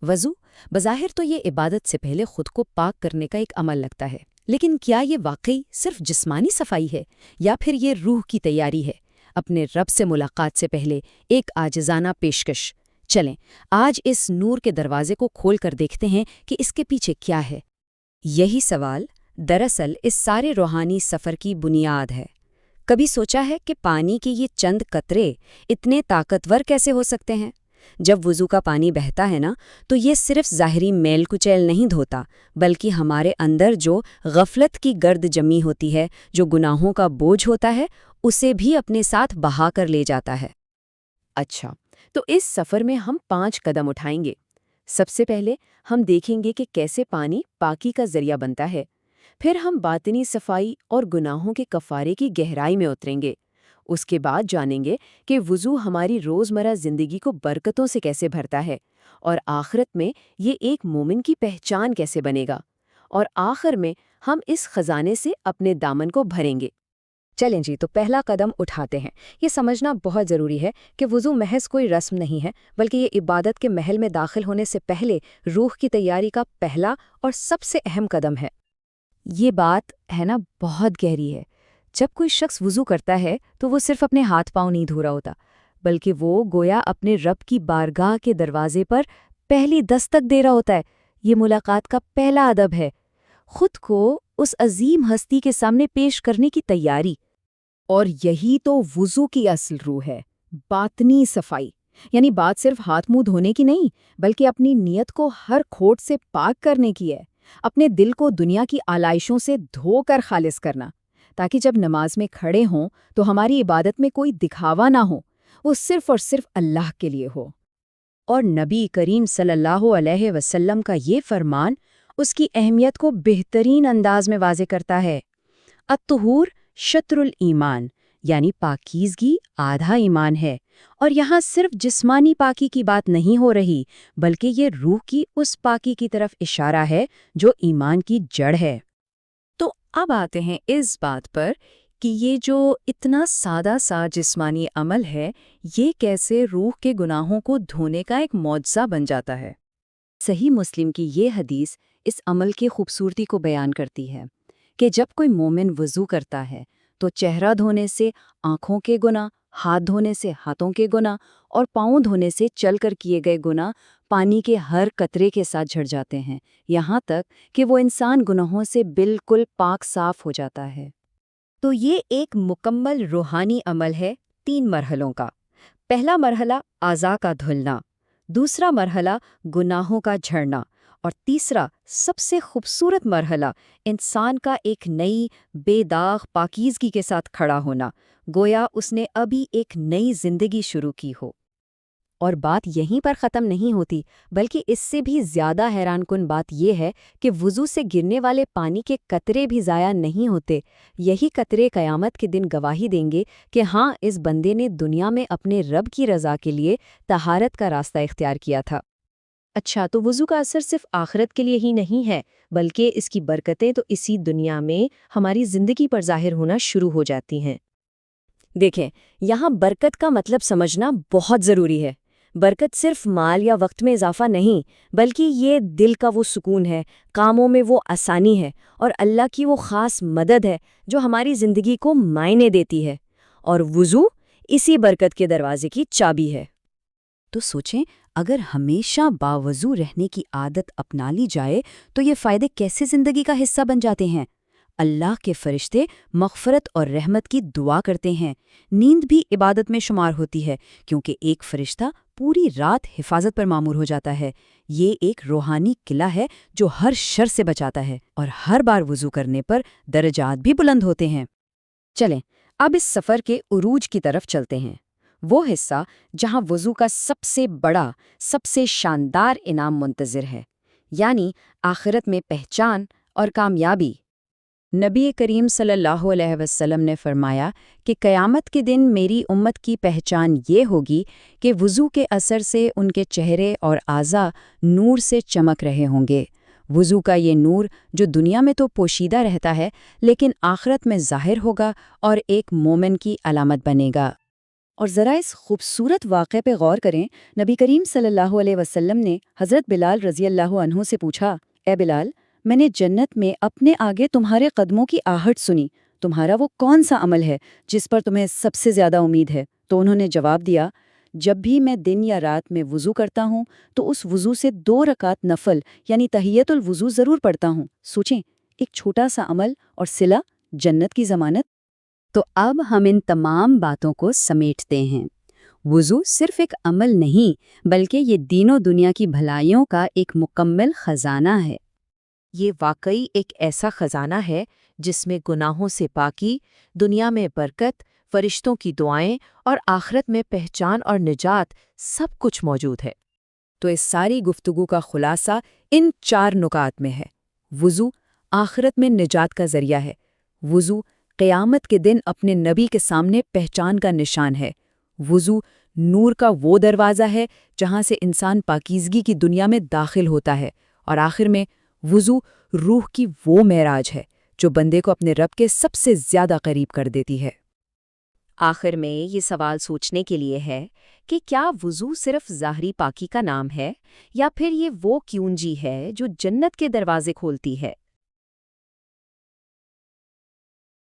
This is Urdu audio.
وضو بظاہر تو یہ عبادت سے پہلے خود کو پاک کرنے کا ایک عمل لگتا ہے، لیکن کیا یہ واقعی صرف جسمانی صفائی ہے یا پھر یہ روح کی تیاری ہے؟ اپنے رب سے ملاقات سے پہلے ایک عاجزانہ پیشکش۔ چلیں آج اس نور کے دروازے کو کھول کر دیکھتے ہیں کہ اس کے پیچھے کیا ہے۔ یہی سوال دراصل اس سارے روحانی سفر کی بنیاد ہے۔ کبھی سوچا ہے کہ پانی کے یہ چند قطرے اتنے طاقتور کیسے ہو سکتے ہیں؟ جب وضو کا پانی بہتا ہے نا، تو یہ صرف ظاہری میل کچیل نہیں دھوتا، بلکہ ہمارے اندر جو غفلت کی گرد جمی ہوتی ہے، جو گناہوں کا بوجھ ہوتا ہے، اسے بھی اپنے ساتھ بہا کر لے جاتا ہے۔ اچھا، تو اس سفر میں ہم 5 قدم اٹھائیں گے۔ سب سے پہلے ہم دیکھیں گے کہ کیسے پانی پاکی کا ذریعہ بنتا ہے، پھر ہم باطنی صفائی اور گناہوں کے کفارے کی گہرائی میں اتریں گے۔ اس کے بعد جانیں گے کہ وضو ہماری روزمرہ زندگی کو برکتوں سے کیسے بھرتا ہے، اور آخرت میں یہ ایک مومن کی پہچان کیسے بنے گا، اور آخر میں ہم اس خزانے سے اپنے دامن کو بھریں گے۔ چلیں جی، تو پہلا قدم اٹھاتے ہیں۔ یہ سمجھنا بہت ضروری ہے کہ وضو محض کوئی رسم نہیں ہے، بلکہ یہ عبادت کے محل میں داخل ہونے سے پہلے روح کی تیاری کا پہلا اور سب سے اہم قدم ہے۔ یہ بات ہے نا بہت گہری ہے۔ جب کوئی شخص وضو کرتا ہے تو وہ صرف اپنے ہاتھ پاؤں نہیں دھو رہا ہوتا، بلکہ وہ گویا اپنے رب کی بارگاہ کے دروازے پر پہلی دستک دے رہا ہوتا ہے۔ یہ ملاقات کا پہلا ادب ہے، خود کو اس عظیم ہستی کے سامنے پیش کرنے کی تیاری۔ اور یہی تو وضو کی اصل روح ہے، باطنی صفائی۔ یعنی بات صرف ہاتھ منہ دھونے کی نہیں، بلکہ اپنی نیت کو ہر کھوٹ سے پاک کرنے کی ہے، اپنے دل کو دنیا کی آلائشوں سے دھو کر خالص کرنا، تاکہ جب نماز میں کھڑے ہوں تو ہماری عبادت میں کوئی دکھاوا نہ ہو، وہ صرف اور صرف اللہ کے لیے ہو۔ اور نبی کریم صلی اللہ علیہ وسلم کا یہ فرمان اس کی اہمیت کو بہترین انداز میں واضح کرتا ہے۔ الطہور شطر الایمان، یعنی پاکیزگی آدھا ایمان ہے۔ اور یہاں صرف جسمانی پاکی کی بات نہیں ہو رہی، بلکہ یہ روح کی اس پاکی کی طرف اشارہ ہے جو ایمان کی جڑ ہے۔ تو اب آتے ہیں اس بات پر کہ یہ جو اتنا سادہ سا جسمانی عمل ہے، یہ کیسے روح کے گناہوں کو دھونے کا ایک معجزہ بن جاتا ہے۔ صحیح مسلم کی یہ حدیث اس عمل کی خوبصورتی کو بیان کرتی ہے کہ جب کوئی مومن وضو کرتا ہے تو چہرہ دھونے سے آنکھوں کے گناہ، ہاتھ دھونے سے ہاتھوں کے گناہ اور پاؤں دھونے سے چل کر کیے گئے گناہ پانی کے ہر قطرے کے ساتھ جھڑ جاتے ہیں، یہاں تک کہ وہ انسان گناہوں سے بالکل پاک صاف ہو جاتا ہے۔ تو یہ ایک مکمل روحانی عمل ہے 3 مرحلوں کا۔ پہلا مرحلہ اعضاء کا دھلنا، دوسرا مرحلہ گناہوں کا جھڑنا، اور تیسرا سب سے خوبصورت مرحلہ انسان کا ایک نئی بے داغ پاکیزگی کے ساتھ کھڑا ہونا، گویا اس نے ابھی ایک نئی زندگی شروع کی ہو۔ اور بات یہیں پر ختم نہیں ہوتی، بلکہ اس سے بھی زیادہ حیران کن بات یہ ہے کہ وضو سے گرنے والے پانی کے قطرے بھی ضائع نہیں ہوتے۔ یہی قطرے قیامت کے دن گواہی دیں گے کہ ہاں، اس بندے نے دنیا میں اپنے رب کی رضا کے لیے طہارت کا راستہ اختیار کیا تھا۔ اچھا، تو وضو کا اثر صرف آخرت کے لیے ہی نہیں ہے، بلکہ اس کی برکتیں تو اسی دنیا میں ہماری زندگی پر ظاہر ہونا شروع ہو جاتی ہیں۔ دیکھیں، یہاں برکت کا مطلب سمجھنا بہت ضروری ہے۔ برکت صرف مال یا وقت میں اضافہ نہیں، بلکہ یہ دل کا وہ سکون ہے، کاموں میں وہ آسانی ہے، اور اللہ کی وہ خاص مدد ہے جو ہماری زندگی کو معنی دیتی ہے۔ اور وضو اسی برکت کے دروازے کی چابی ہے۔ تو سوچیں، اگر ہمیشہ باوضو رہنے کی عادت اپنا لی جائے تو یہ فائدے کیسے زندگی کا حصہ بن جاتے ہیں۔ اللہ کے فرشتے مغفرت اور رحمت کی دعا کرتے ہیں۔ نیند بھی عبادت میں شمار ہوتی ہے، کیونکہ ایک فرشتہ پوری رات حفاظت پر مامور ہو جاتا ہے۔ یہ ایک روحانی قلعہ ہے جو ہر شر سے بچاتا ہے، اور ہر بار وضو کرنے پر درجات بھی بلند ہوتے ہیں۔ چلیں اب اس سفر کے عروج کی طرف چلتے ہیں، وہ حصہ جہاں وضو کا سب سے بڑا، سب سے شاندار انعام منتظر ہے، یعنی آخرت میں پہچان اور کامیابی۔ نبی کریم صلی اللہ علیہ وسلم نے فرمایا کہ قیامت کے دن میری امت کی پہچان یہ ہوگی کہ وضو کے اثر سے ان کے چہرے اور اعضاء نور سے چمک رہے ہوں گے۔ وضو کا یہ نور جو دنیا میں تو پوشیدہ رہتا ہے، لیکن آخرت میں ظاہر ہوگا اور ایک مومن کی علامت بنے گا۔ اور ذرا اس خوبصورت واقعے پہ غور کریں۔ نبی کریم صلی اللہ علیہ وسلم نے حضرت بلال رضی اللہ عنہ سے پوچھا، اے بلال، میں نے جنت میں اپنے آگے تمہارے قدموں کی آہٹ سنی، تمہارا وہ کون سا عمل ہے جس پر تمہیں سب سے زیادہ امید ہے؟ تو انہوں نے جواب دیا، جب بھی میں دن یا رات میں وضو کرتا ہوں تو اس وضو سے 2 رکعت نفل یعنی تحیت الوضو ضرور پڑھتا ہوں۔ سوچیں، ایک چھوٹا سا عمل اور صلہ، جنت کی ضمانت۔ تو اب ہم ان تمام باتوں کو سمیٹتے ہیں۔ وضو صرف ایک عمل نہیں بلکہ یہ دین و دنیا کی بھلائیوں کا ایک مکمل خزانہ ہے۔ یہ واقعی ایک ایسا خزانہ ہے جس میں گناہوں سے پاکی، دنیا میں برکت، فرشتوں کی دعائیں اور آخرت میں پہچان اور نجات سب کچھ موجود ہے۔ تو اس ساری گفتگو کا خلاصہ ان 4 نکات میں ہے۔ وضو آخرت میں نجات کا ذریعہ ہے۔ وضو قیامت کے دن اپنے نبی کے سامنے پہچان کا نشان ہے۔ وضو نور کا وہ دروازہ ہے جہاں سے انسان پاکیزگی کی دنیا میں داخل ہوتا ہے، اور آخر میں وضو روح کی وہ معراج ہے جو بندے کو اپنے رب کے سب سے زیادہ قریب کر دیتی ہے۔ آخر میں یہ سوال سوچنے کے لیے ہے کہ کیا وضو صرف ظاہری پاکی کا نام ہے، یا پھر یہ وہ کنجی ہے جو جنت کے دروازے کھولتی ہے؟